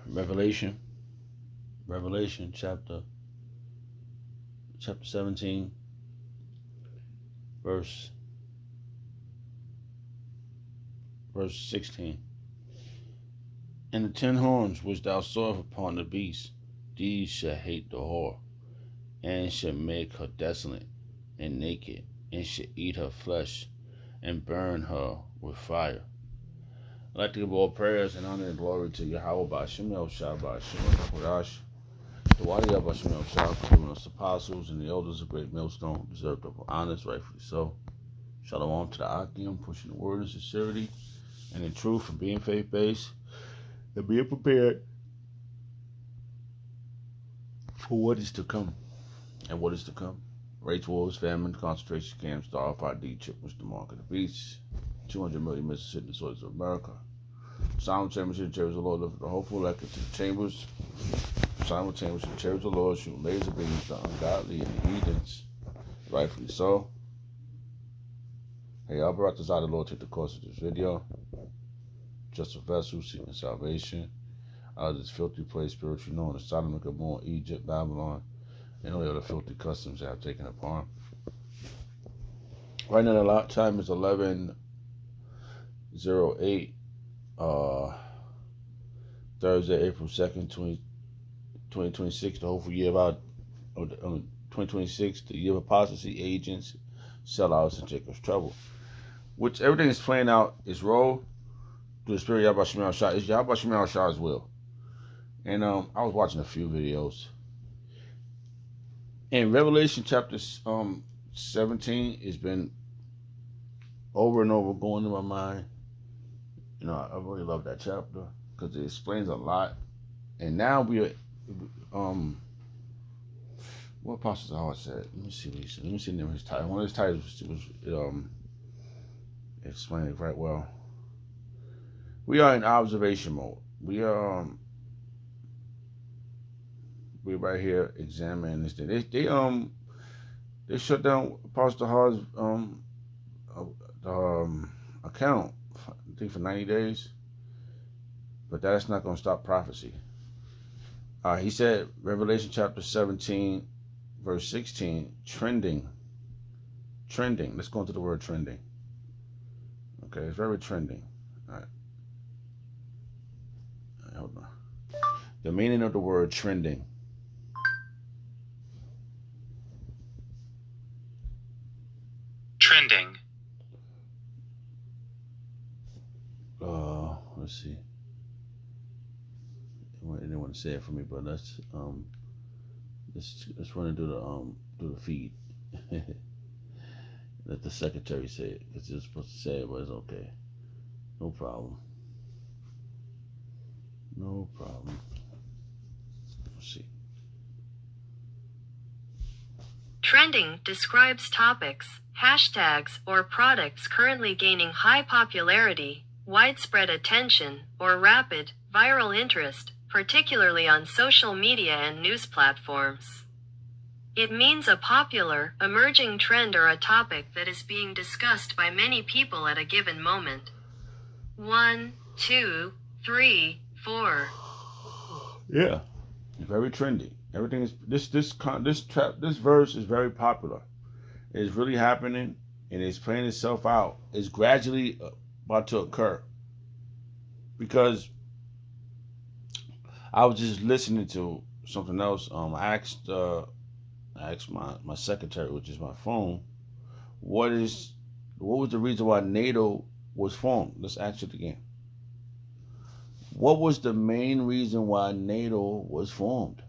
Revelation, Revelation chapter 17, verse 16. And the 10 horns which thou sawest upon the beast, these shall hate the whore, and shall make her desolate and naked, and shall eat her flesh, and burn her with fire. I'd like to give all prayers and honor and glory to Yahweh Ba'ashem Yahushua Ba'ashem Kodash, the Wadi Ba'ashem Yahushua, for giving us apostles and the elders of Great Millstone, deserved of honors, rightfully so. Shalom to the Akim, pushing the word in sincerity and in truth, and being faith-based, and being prepared for what is to come. And what is to come? Raids, wars, famine, concentration camps, the RFID chip, was the mark of the beast. 200 million Mississippi in the soils of America. Silent chambers in the chambers of the Lord, the hopeful elected to the chambers. Silent chambers in the chambers of the Lord, shooting laser beams, the ungodly and the heathens. Rightfully so. Hey, I brought this out of the Lord, take the course of this video. Just a vessel seeking salvation out of this filthy place, spiritually known as Sodom and Gomorrah, Egypt, Babylon, and all the other filthy customs that have taken upon. Right now, the time is 11:08, Thursday, April 2nd, 2026, the hopeful year of our 2026, the year of apostasy, agents, sellouts, and Jacob's trouble. Which everything is playing out its role through the spirit of Yahweh Shemel Shah. It's Yahweh Shemel Shah's will. And I was watching a few videos. In Revelation chapter 17, it's been over and over going in my mind. You know, I really love that chapter because it explains a lot. And now we are, what Apostle Howard said. Let me see what he said. Let me see the name of his title. One of his titles was explained it quite well. We are in observation mode. We're right here examining this thing. They shut down Apostle Hall's account, I think, for 90 days. But that's not going to stop prophecy. He said, Revelation chapter 17, verse 16, trending. Let's go into the word trending. Okay, it's very trending. All right, hold on. The meaning of the word trending. Trending. Let's see. I didn't want to say it for me, but let's run and do the feed. Let the secretary say it, because you're supposed to say it, but it's okay. No problem. No problem. Let's see. Trending describes topics, hashtags, or products currently gaining high popularity, widespread attention, or rapid, viral interest, particularly on social media and news platforms. It means a popular, emerging trend or a topic that is being discussed by many people at a given moment. 1, 2, 3, 4. Yeah, very trendy. Everything is this verse is very popular. It's really happening, and it's playing itself out. It's gradually about to occur. Because I was just listening to something else. I asked my secretary, which is my phone, what was the reason why NATO was formed? Let's ask it again. What was the main reason why NATO was formed?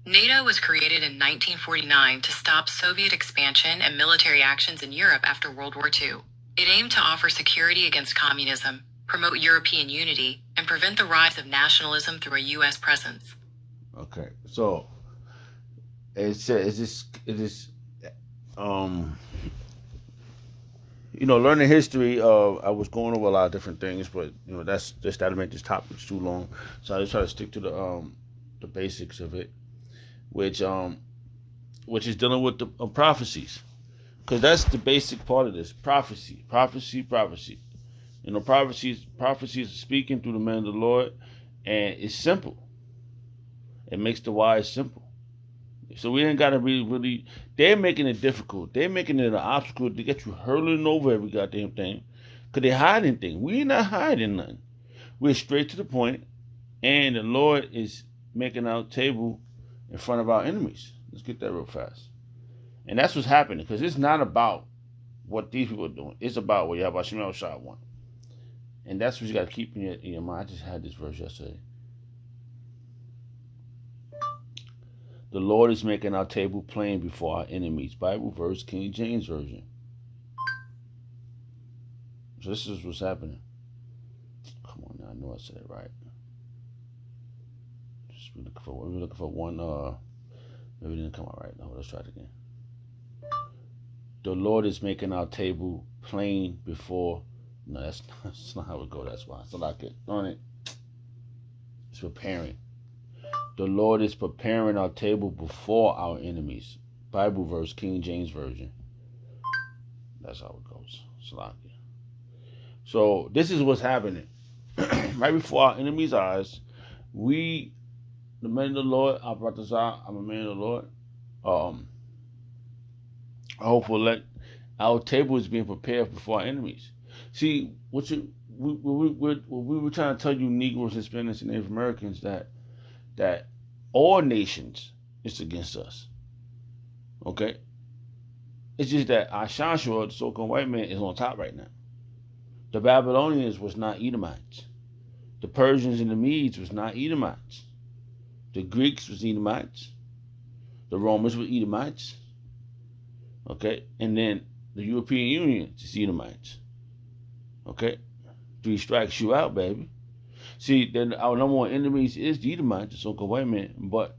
NATO was created in 1949 to stop Soviet expansion and military actions in Europe after World War II. It aimed to offer security against communism, promote European unity, and prevent the rise of nationalism through a U.S. presence. Okay, so it says learning history. I was going over a lot of different things, but that'll make this topic too long. So I just try to stick to the basics of it, which is dealing with the prophecies, because that's the basic part of this prophecy. You know, prophecies are speaking through the men of the Lord, and it's simple. It makes the wise simple. So we ain't gotta really. They're making it difficult. They're making it an obstacle to get you hurling over every goddamn thing, cause they hiding things. We not hiding nothing. We're straight to the point, and the Lord is making our table in front of our enemies. Let's get that real fast. And that's what's happening, because it's not about what these people are doing. It's about what Yahweh Shemel Shah want. And that's what you got to keep in your mind. I just had this verse yesterday. The Lord is making our table plain before our enemies. Bible verse, King James Version. So this is what's happening. Come on now, I know I said it right. We're looking for one. Maybe it didn't come out right. No, let's try it again. The Lord is making our table plain before. No, that's not how it go. That's why. So like it on it. It's preparing. The Lord is preparing our table before our enemies. Bible verse, King James Version. That's how it goes. So this is what's happening. Right before our enemies' eyes, we, the men of the Lord, I'm a man of the Lord. Hopefully, our table is being prepared before our enemies. See, we were trying to tell you, Negroes, Hispanics, and Native Americans, that all nations is against us. Okay? It's just that Ashanshua, the so-called white man, is on top right now. The Babylonians was not Edomites. The Persians and the Medes was not Edomites. The Greeks was Edomites. The Romans were Edomites. Okay? And then the European Union is Edomites. Okay? 3 strikes you out, baby. See, then our number one enemies is the Edomites, the so-called white man, but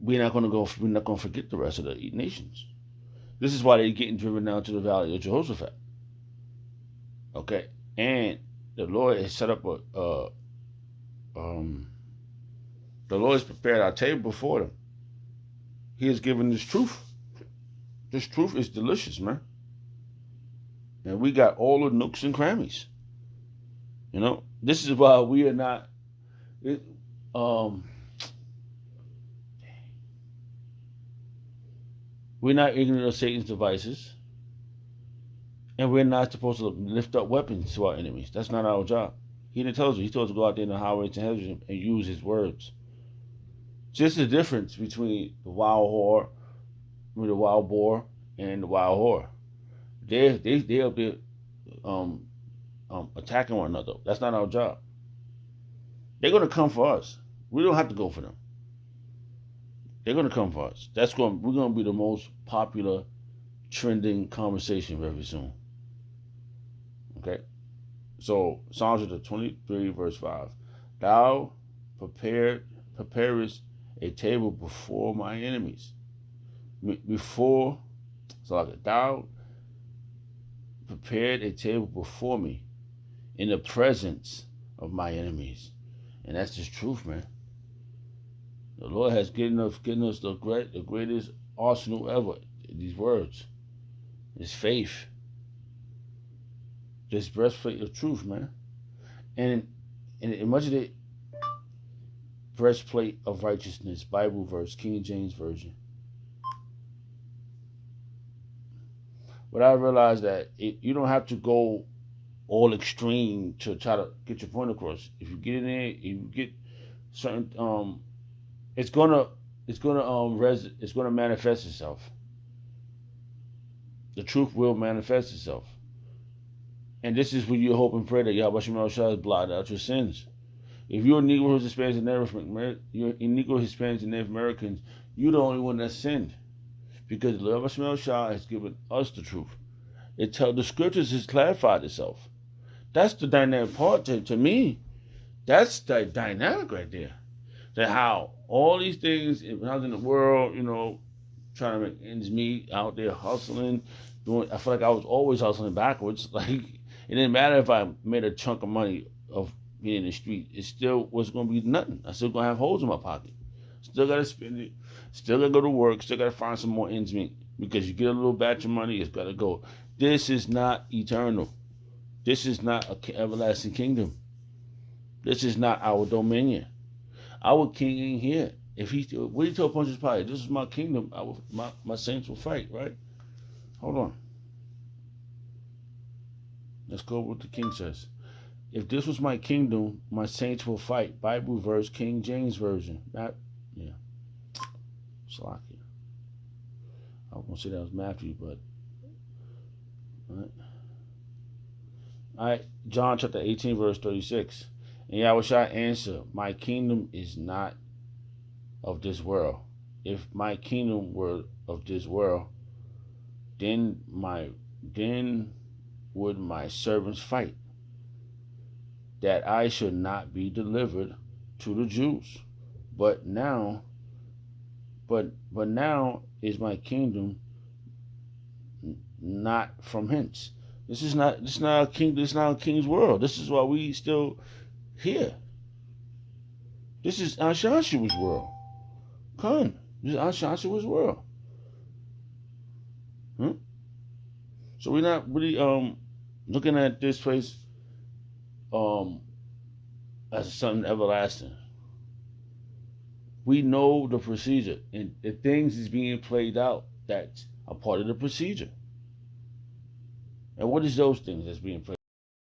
we're not gonna forget the rest of the nations. This is why they're getting driven down to the valley of Jehoshaphat. Okay? And the Lord has set up the Lord has prepared our table before them. He has given this truth. This truth is delicious, man. And we got all the nooks and crannies. You know, this is why we are not. We're not ignorant of Satan's devices, and we're not supposed to lift up weapons to our enemies. That's not our job. He didn't tell us. He told us to go out there in the highways and hedges and use His words. Just the difference between the wild boar, and the wild whore. They up there attacking one another. That's not our job. They're gonna come for us. We don't have to go for them. They're gonna come for us. We're gonna be the most popular, trending conversation very soon. Okay. So Psalms 23 verse 5. Thou preparest a table before my enemies. Thou prepared a table before me in the presence of my enemies. And that's just truth, man. The Lord has given us the greatest arsenal ever. These words. This faith. This breastplate of truth, man. And much of it, breastplate of righteousness, Bible verse, King James Version. But I realized that you don't have to go all extreme to try to get your point across. If you get in there, you get certain it's gonna manifest itself. The truth will manifest itself. And this is when you hope and pray that Yahweh Shemel Shah has blotted out your sins. If you're Negro, Hispanics, and Native Americans, you're the only one that sinned. Because Yahweh Shemel Shah has given us the truth. The scriptures has clarified itself. That's the dynamic part to me. That's the dynamic right there. That how all these things, when I was in the world, trying to make ends meet, out there hustling, I feel like I was always hustling backwards. Like, it didn't matter if I made a chunk of money of being in the street. It still was going to be nothing. I still going to have holes in my pocket. Still got to spend it. Still got to go to work. Still got to find some more ends meet. Because you get a little batch of money, it's got to go. This is not eternal. This is not an everlasting kingdom. This is not our dominion. Our king ain't here. If he, what he told Pontius Pilate, this is my kingdom. My saints will fight, right? Hold on. Let's go with what the king says. If this was my kingdom, my saints will fight. Bible verse, King James Version. Slocky. I was going to say that was Matthew, but... All right. John chapter 18, verse 36. And Yahushua answered, my kingdom is not of this world. If my kingdom were of this world, then would my servants fight, that I should not be delivered to the Jews. But now is my kingdom not from hence. This is not a king. This is not a king's world. This is why we still here. This is Ashashua's world. Come, this is Ashashua's world. So we're not really looking at this place as something everlasting. We know the procedure, and the things is being played out that's a part of the procedure. And what is those things that's being played